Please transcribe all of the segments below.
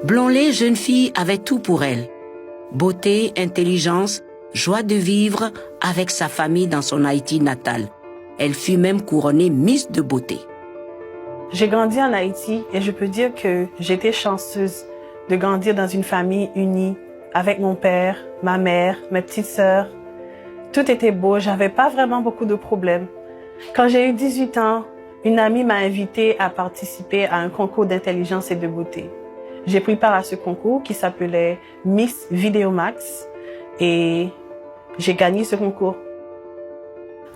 Blonlé, jeune fille, avait tout pour elle. Beauté, intelligence, joie de vivre avec sa famille dans son Haïti natal. Elle fut même couronnée Miss de beauté. J'ai grandi en Haïti et je peux dire que j'étais chanceuse de grandir dans une famille unie avec mon père, ma mère, mes petites sœurs. Tout était beau, j'avais pas vraiment beaucoup de problèmes. Quand j'ai eu 18 ans, une amie m'a invitée à participer à un concours d'intelligence et de beauté. J'ai pris part à ce concours qui s'appelait Miss Vidéomax et j'ai gagné ce concours.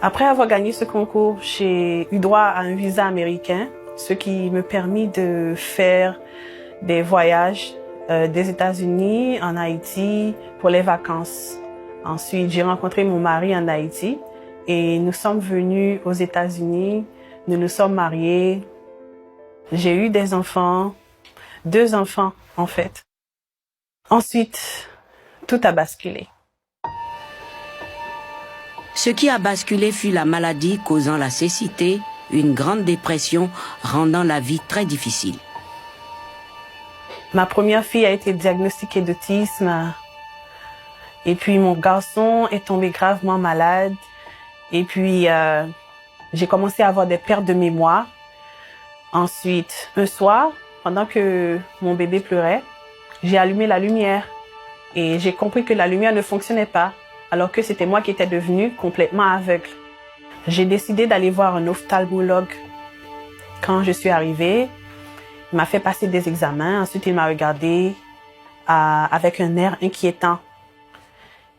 Après avoir gagné ce concours, j'ai eu droit à un visa américain, ce qui me permit de faire des voyages des États-Unis en Haïti pour les vacances. Ensuite, j'ai rencontré mon mari en Haïti et nous sommes venus aux États-Unis. Nous nous sommes mariés. J'ai eu des enfants, 2 enfants en fait. Ensuite, tout a basculé. Ce qui a basculé fut la maladie causant la cécité, une grande dépression rendant la vie très difficile. Ma première fille a été diagnostiquée d'autisme. Et puis mon garçon est tombé gravement malade. Et puis j'ai commencé à avoir des pertes de mémoire. Ensuite, un soir, pendant que mon bébé pleurait, j'ai allumé la lumière. Et j'ai compris que la lumière ne fonctionnait pas, alors que c'était moi qui étais devenue complètement aveugle. J'ai décidé d'aller voir un ophtalmologue. Quand je suis arrivée, il m'a fait passer des examens. Ensuite, il m'a regardé avec un air inquiétant.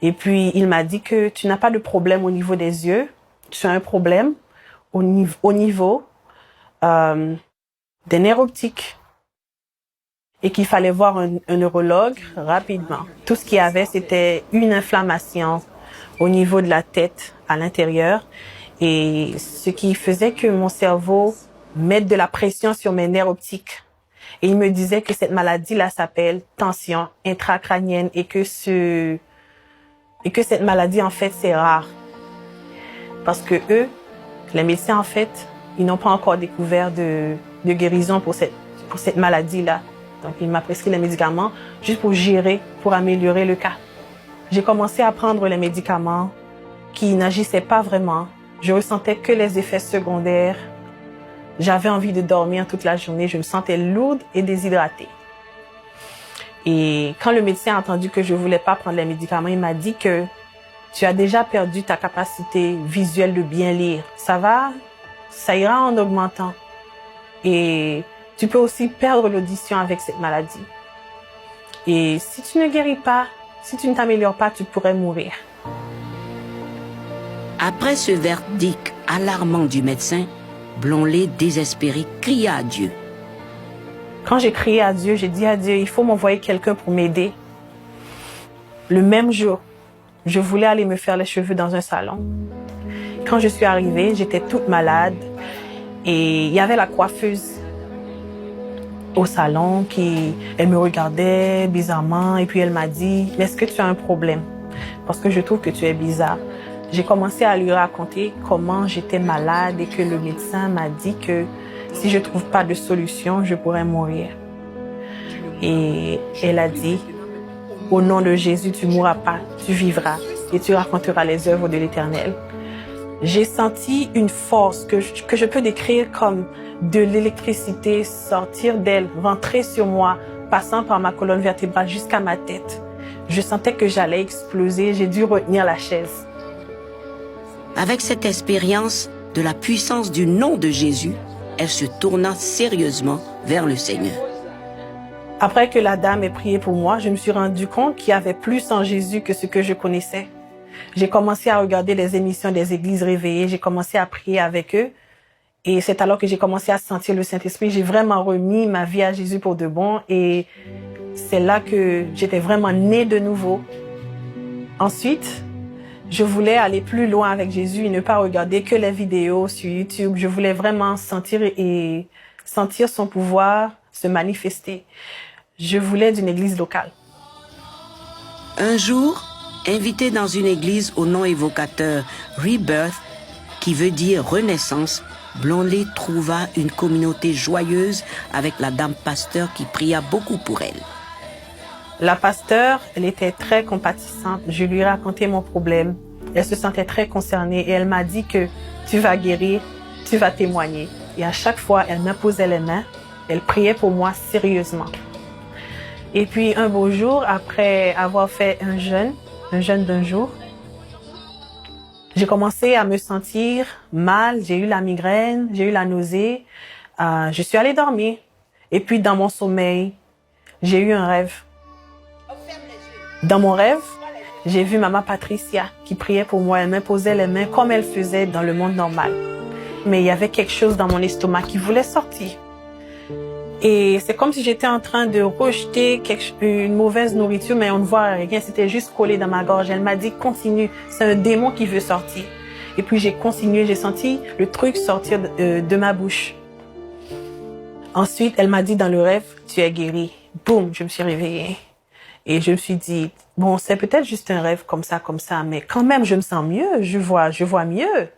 Et puis, il m'a dit que tu n'as pas de problème au niveau des yeux. Tu as un problème au niveau des nerfs optiques. Et qu'il fallait voir un neurologue rapidement. Tout ce qu'il y avait, c'était une inflammation au niveau de la tête, à l'intérieur. Et ce qui faisait que mon cerveau mette de la pression sur mes nerfs optiques. Et il me disait que cette maladie-là s'appelle tension intracrânienne et que cette maladie, en fait, c'est rare. Parce que eux, les médecins, en fait, ils n'ont pas encore découvert de guérison pour cette maladie-là. Donc, il m'a prescrit les médicaments juste pour gérer, pour améliorer le cas. J'ai commencé à prendre les médicaments qui n'agissaient pas vraiment. Je ressentais que les effets secondaires. J'avais envie de dormir toute la journée. Je me sentais lourde et déshydratée. Et quand le médecin a entendu que je voulais pas prendre les médicaments, il m'a dit que tu as déjà perdu ta capacité visuelle de bien lire. Ça ira en augmentant. Et tu peux aussi perdre l'audition avec cette maladie. Et si tu ne guéris pas, si tu ne t'améliores pas, tu pourrais mourir. Après ce verdict alarmant du médecin, Blonlé, désespéré, cria à Dieu. Quand j'ai crié à Dieu, j'ai dit à Dieu, il faut m'envoyer quelqu'un pour m'aider. Le même jour, je voulais aller me faire les cheveux dans un salon. Quand je suis arrivée, j'étais toute malade et il y avait la coiffeuse au salon elle me regardait bizarrement et puis elle m'a dit « Mais est-ce que tu as un problème? Parce que je trouve que tu es bizarre. » J'ai commencé à lui raconter comment j'étais malade et que le médecin m'a dit que si je trouve pas de solution, je pourrais mourir. Et elle a dit « Au nom de Jésus, tu mourras pas, tu vivras et tu raconteras les œuvres de l'Éternel. » J'ai senti une force que je peux décrire comme de l'électricité sortir d'elle, rentrer sur moi, passant par ma colonne vertébrale jusqu'à ma tête. Je sentais que j'allais exploser, j'ai dû retenir la chaise. Avec cette expérience de la puissance du nom de Jésus, elle se tourna sérieusement vers le Seigneur. Après que la dame ait prié pour moi, je me suis rendu compte qu'il y avait plus en Jésus que ce que je connaissais. J'ai commencé à regarder les émissions des églises réveillées, j'ai commencé à prier avec eux. Et c'est alors que j'ai commencé à sentir le Saint-Esprit. J'ai vraiment remis ma vie à Jésus pour de bon. Et c'est là que j'étais vraiment née de nouveau. Ensuite, je voulais aller plus loin avec Jésus et ne pas regarder que les vidéos sur YouTube. Je voulais vraiment sentir son pouvoir se manifester. Je voulais d'une église locale. Un jour, invité dans une église au nom évocateur Rebirth, qui veut dire renaissance, Blondley trouva une communauté joyeuse avec la dame pasteur qui pria beaucoup pour elle. La pasteur, elle était très compatissante. Je lui ai raconté mon problème. Elle se sentait très concernée et elle m'a dit que tu vas guérir, tu vas témoigner. Et à chaque fois, elle m'imposait les mains. Elle priait pour moi sérieusement. Et puis un beau jour, après avoir fait un jeûne d'un jour, j'ai commencé à me sentir mal. J'ai eu la migraine, j'ai eu la nausée. Je suis allée dormir. Et puis dans mon sommeil, j'ai eu un rêve. Dans mon rêve, j'ai vu Maman Patricia qui priait pour moi. Elle m'imposait les mains comme elle faisait dans le monde normal. Mais il y avait quelque chose dans mon estomac qui voulait sortir. Et c'est comme si j'étais en train de rejeter une mauvaise nourriture, mais on ne voit rien. C'était juste collé dans ma gorge. Elle m'a dit, continue. C'est un démon qui veut sortir. Et puis j'ai continué. J'ai senti le truc sortir de ma bouche. Ensuite, elle m'a dit dans le rêve, tu es guérie. Boum, je me suis réveillée. Et je me suis dit, bon, c'est peut-être juste un rêve comme ça, mais quand même, je me sens mieux. Je vois mieux.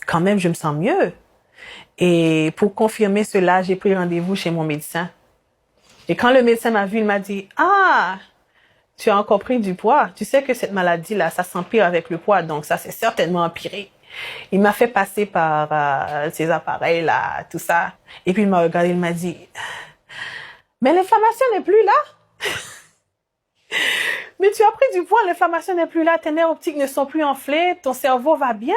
Quand même, je me sens mieux. Et pour confirmer cela, j'ai pris rendez-vous chez mon médecin. Et quand le médecin m'a vu, il m'a dit, ah, tu as encore pris du poids. Tu sais que cette maladie-là, ça s'empire avec le poids, donc ça s'est certainement empiré. Il m'a fait passer par ces appareils-là, tout ça. Et puis il m'a regardé, il m'a dit, mais l'inflammation n'est plus là. Mais tu as pris du poids, l'inflammation n'est plus là, tes nerfs optiques ne sont plus enflés, ton cerveau va bien.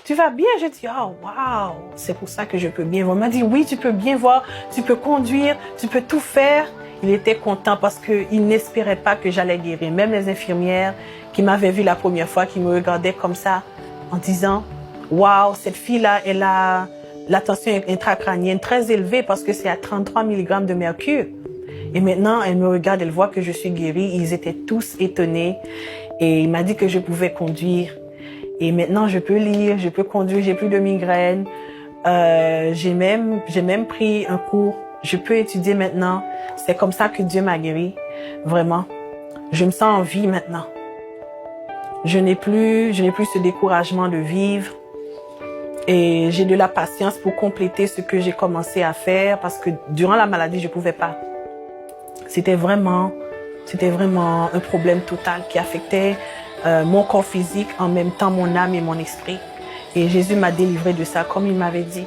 Tu vas bien? J'ai dit, oh, wow, c'est pour ça que je peux bien voir. Il m'a dit, oui, tu peux bien voir, tu peux conduire, tu peux tout faire. Il était content parce qu'il n'espérait pas que j'allais guérir. Même les infirmières qui m'avaient vu la première fois, qui me regardaient comme ça, en disant, wow, cette fille-là, elle a la tension intracrânienne très élevée parce que c'est à 33 mg de mercure. Et maintenant, elle me regarde, elle voit que je suis guérie. Ils étaient tous étonnés. Et il m'a dit que je pouvais conduire. Et maintenant, je peux lire, je peux conduire, j'ai plus de migraine. J'ai même pris un cours. Je peux étudier maintenant. C'est comme ça que Dieu m'a guéri. Vraiment. Je me sens en vie maintenant. Je n'ai plus ce découragement de vivre. Et j'ai de la patience pour compléter ce que j'ai commencé à faire parce que durant la maladie, je pouvais pas. C'était vraiment un problème total qui affectait mon corps physique, en même temps mon âme et mon esprit. Et Jésus m'a délivré de ça, comme il m'avait dit.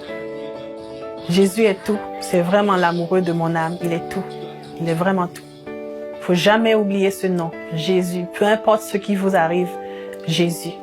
Jésus est tout. C'est vraiment l'amoureux de mon âme. Il est tout. Il est vraiment tout. Faut jamais oublier ce nom. Jésus. Peu importe ce qui vous arrive, Jésus.